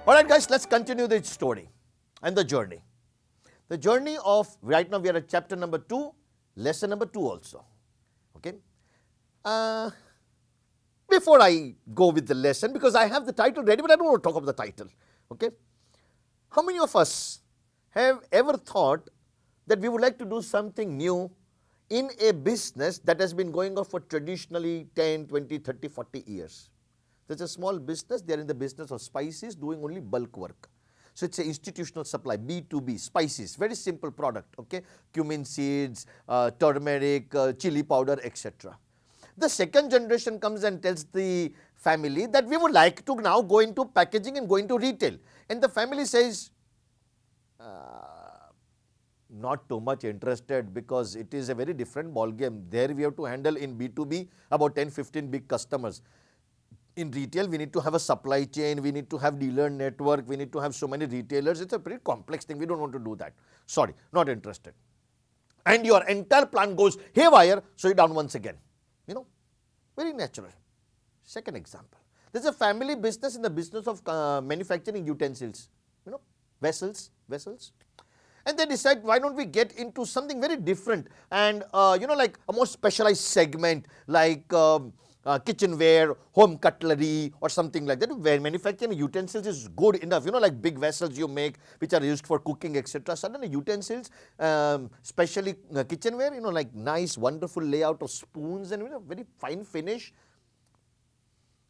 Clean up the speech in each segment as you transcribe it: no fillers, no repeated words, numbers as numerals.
Alright guys, let's continue the story and the journey. The journey of, right now we are at chapter number 2, lesson number 2 also. Okay. Before I go with the lesson, because I have the title ready, but I don't want to talk about the title. Okay. How many of us have ever thought that we would like to do something new in a business that has been going on for traditionally 10, 20, 30, 40 years? There's a small business, they are in the business of spices, doing only bulk work. So it's an institutional supply, B2B, spices, very simple product, okay? Cumin seeds, turmeric, chili powder, etc. The second generation comes and tells the family that we would like to now go into packaging and go into retail. And the family says, not too much interested, because it is a very different ball game. There we have to handle in B2B about 10, 15 big customers. In retail, we need to have a supply chain, we need to have dealer network, we need to have so many retailers. It's a pretty complex thing. We don't want to do that. Sorry, not interested. And your entire plan goes haywire, so you're down once again. You know, very natural. Second example. There's a family business in the business of manufacturing utensils, you know, vessels. And they decide, why don't we get into something very different and, you know, like a more specialized segment like kitchenware, home cutlery or something like that, where manufacturing utensils is good enough, you know, like big vessels you make which are used for cooking, etc. Suddenly utensils, especially kitchenware, you know, like nice wonderful layout of spoons and, you know, very fine finish.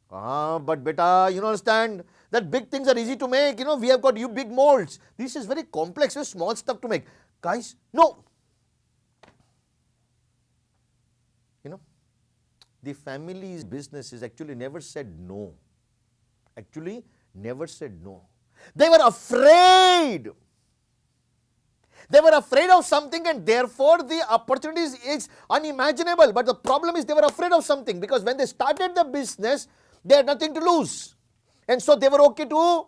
But beta, you know, understand that big things are easy to make, you know, we have got you big molds. This is very complex, very small stuff to make. Guys, no. You know, the family's business is actually never said no. Actually, never said no. They were afraid. They were afraid of something, and therefore the opportunities is unimaginable. But the problem is they were afraid of something, because when they started the business, they had nothing to lose. And so they were okay to,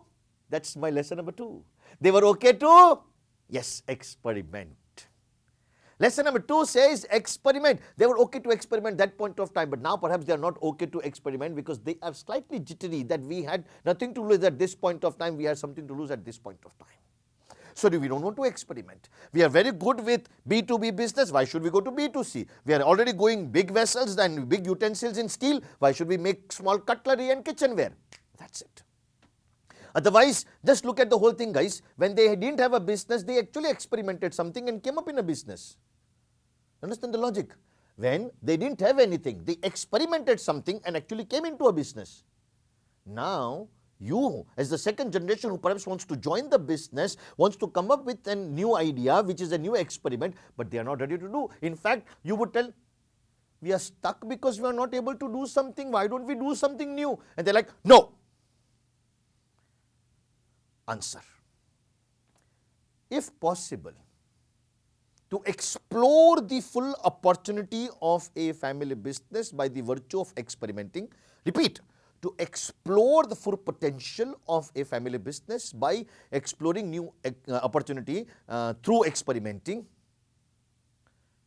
that's my lesson number 2. They were okay to, yes, experiment. Lesson number 2 says experiment. They were okay to experiment that point of time, but now perhaps they are not okay to experiment because they are slightly jittery that we had nothing to lose at this point of time, we had something to lose at this point of time. So we don't want to experiment. We are very good with B2B business. Why should we go to B2C? We are already going big vessels and big utensils in steel. Why should we make small cutlery and kitchenware? That's it. Otherwise, just look at the whole thing, guys. When they didn't have a business, they actually experimented something and came up in a business. Understand the logic? When they didn't have anything, they experimented something and actually came into a business. Now, you, as the second generation who perhaps wants to join the business, wants to come up with a new idea, which is a new experiment, but they are not ready to do. In fact, you would tell, we are stuck because we are not able to do something. Why don't we do something new? And they're like, no. Answer. If possible, to explore the full opportunity of a family business by the virtue of experimenting, repeat, to explore the full potential of a family business by exploring new opportunity through experimenting,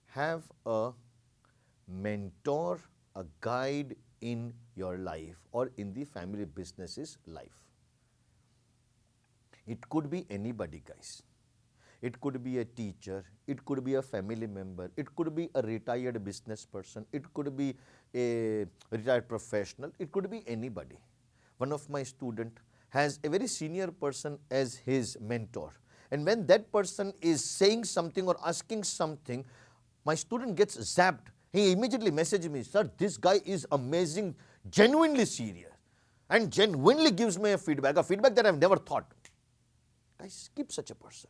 have a mentor, a guide in your life or in the family business's life. It could be anybody, guys. It could be a teacher, it could be a family member, it could be a retired business person, it could be a retired professional, it could be anybody. One of my students has a very senior person as his mentor. And when that person is saying something or asking something, my student gets zapped. He immediately messages me, sir, this guy is amazing, genuinely serious, and genuinely gives me a feedback that I've never thought. Guys, keep such a person.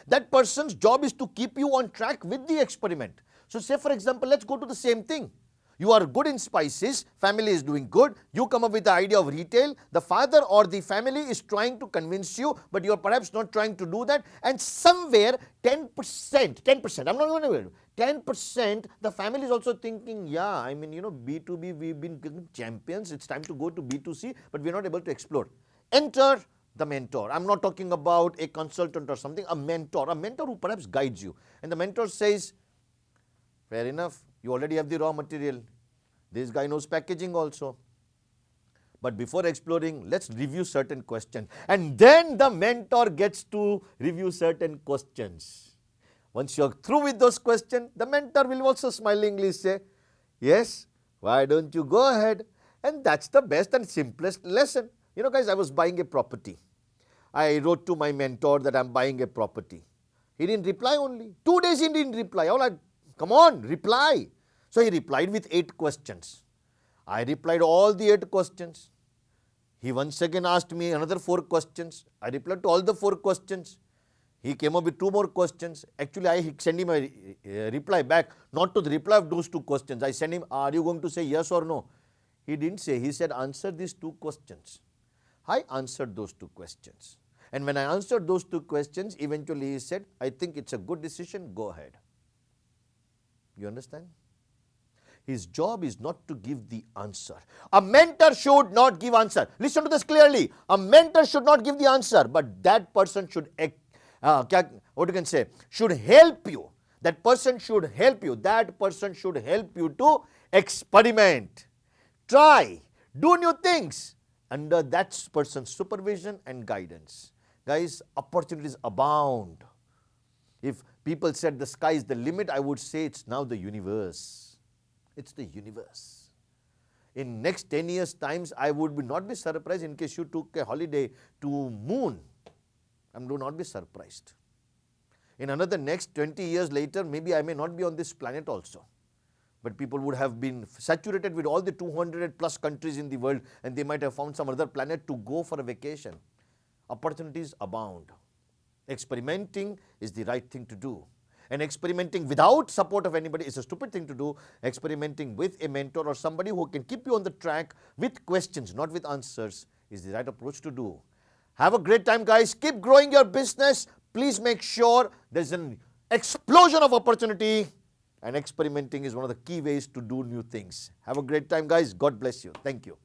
That person's job is to keep you on track with the experiment. So say for example, let's go to the same thing. You are good in spices, family is doing good, you come up with the idea of retail, the father or the family is trying to convince you, but you are perhaps not trying to do that, and somewhere 10%, I'm not going to 10%, the family is also thinking, yeah, I mean, you know, B2B, we've been champions, it's time to go to B2C, but we're not able to explore. Enter the mentor. I'm not talking about a consultant or something, a mentor who perhaps guides you. And the mentor says, fair enough, you already have the raw material. This guy knows packaging also. But before exploring, let's review certain questions. And then the mentor gets to review certain questions. Once you're through with those questions, the mentor will also smilingly say, yes, why don't you go ahead? And that's the best and simplest lesson. You know, guys, I was buying a property. I wrote to my mentor that I'm buying a property. He didn't reply only. 2 days he didn't reply. I was like, come on, reply. So he replied with 8 questions. I replied all the 8 questions. He once again asked me another 4 questions. I replied to all the 4 questions. He came up with 2 more questions. Actually, I sent him a reply back, not to the reply of those 2 questions. I sent him, are you going to say yes or no? He didn't say. He said, answer these 2 questions. I answered those 2 questions. And when I answered those 2 questions, eventually he said, I think it's a good decision, go ahead. You understand? His job is not to give the answer. A mentor should not give answer. Listen to this clearly. A mentor should not give the answer, but that person should, what you can say, should help you. That person should help you. That person should help you to experiment, try, do new things under that person's supervision and guidance. Guys, opportunities abound. If people said the sky is the limit, I would say it's now the universe. It's the universe. In next 10 years' times, I would not be surprised in case you took a holiday to moon. I do not be surprised. In another next 20 years later, maybe I may not be on this planet also. But people would have been saturated with all the 200 plus countries in the world, and they might have found some other planet to go for a vacation. Opportunities abound. Experimenting is the right thing to do. And experimenting without support of anybody is a stupid thing to do. Experimenting with a mentor or somebody who can keep you on the track with questions, not with answers, is the right approach to do. Have a great time, guys. Keep growing your business. Please make sure there's an explosion of opportunity, and experimenting is one of the key ways to do new things. Have a great time, guys. God bless you. Thank you.